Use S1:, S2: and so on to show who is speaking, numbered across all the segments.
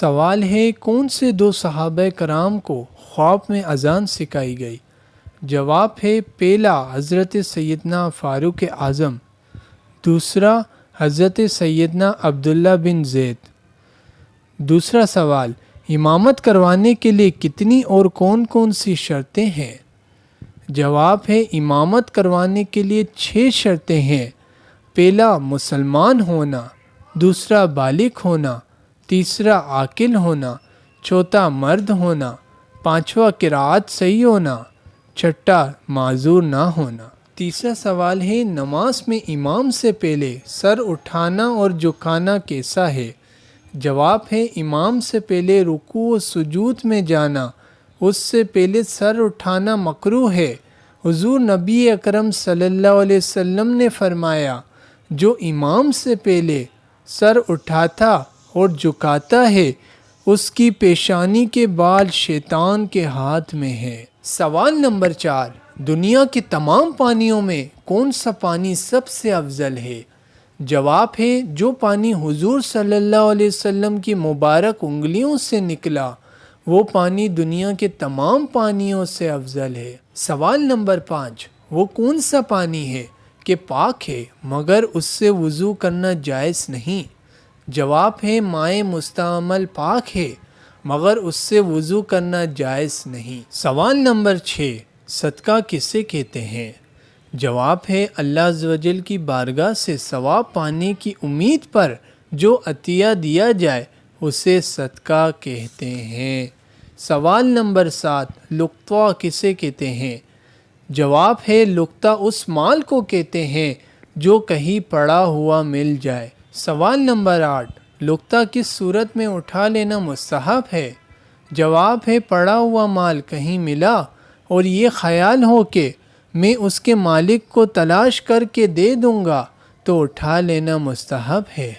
S1: سوال ہے کون سے دو صحابہ کرام کو خواب میں اذان سکھائی گئی؟ جواب ہے پہلا حضرت سیدنا فاروق اعظم، دوسرا حضرت سیدنا عبداللہ بن زید۔ دوسرا سوال، امامت کروانے کے لیے کتنی اور کون کون سی شرطیں ہیں؟ جواب ہے امامت کروانے کے لیے 6 شرطیں ہیں۔ پہلا مسلمان ہونا، دوسرا بالغ ہونا، تیسرا عاقل ہونا، چوتھا مرد ہونا، پانچواں قرأت صحیح ہونا، چھٹا معذور نہ ہونا۔ تیسرا سوال ہے نماز میں امام سے پہلے سر اٹھانا اور جھکانا کیسا ہے؟ جواب ہے امام سے پہلے رکوع و سجود میں جانا، اس سے پہلے سر اٹھانا مکروہ ہے۔ حضور نبی اکرم صلی اللہ علیہ وسلم نے فرمایا جو امام سے پہلے سر اٹھاتا اور جھکاتا ہے اس کی پیشانی کے بال شیطان کے ہاتھ میں ہے۔ سوال نمبر 4، دنیا کے تمام پانیوں میں کون سا پانی سب سے افضل ہے؟ جواب ہے جو پانی حضور صلی اللہ علیہ وسلم کی مبارک انگلیوں سے نکلا وہ پانی دنیا کے تمام پانیوں سے افضل ہے۔ سوال نمبر 5، وہ کون سا پانی ہے کہ پاک ہے مگر اس سے وضو کرنا جائز نہیں؟ جواب ہے مائع مستعمل پاک ہے مگر اس سے وضو کرنا جائز نہیں۔ سوال نمبر 6، صدقہ کسے کہتے ہیں؟ جواب ہے اللہ عز و جل کی بارگاہ سے ثواب پانے کی امید پر جو عطیہ دیا جائے اسے صدقہ کہتے ہیں۔ سوال نمبر 7، لقطہ کسے کہتے ہیں؟ جواب ہے لقطہ اس مال کو کہتے ہیں جو کہیں پڑا ہوا مل جائے۔ سوال نمبر 8، لقطہ کس صورت میں اٹھا لینا مستحب ہے؟ جواب ہے پڑا ہوا مال کہیں ملا اور یہ خیال ہو کہ میں اس کے مالک کو تلاش کر کے دے دوں گا تو اٹھا لینا مستحب ہے۔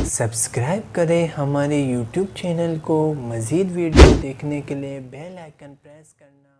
S1: سبسکرائب کریں ہمارے YouTube چینل کو، مزید ویڈیو دیکھنے کے لیے بیل آئیکن پریس کرنا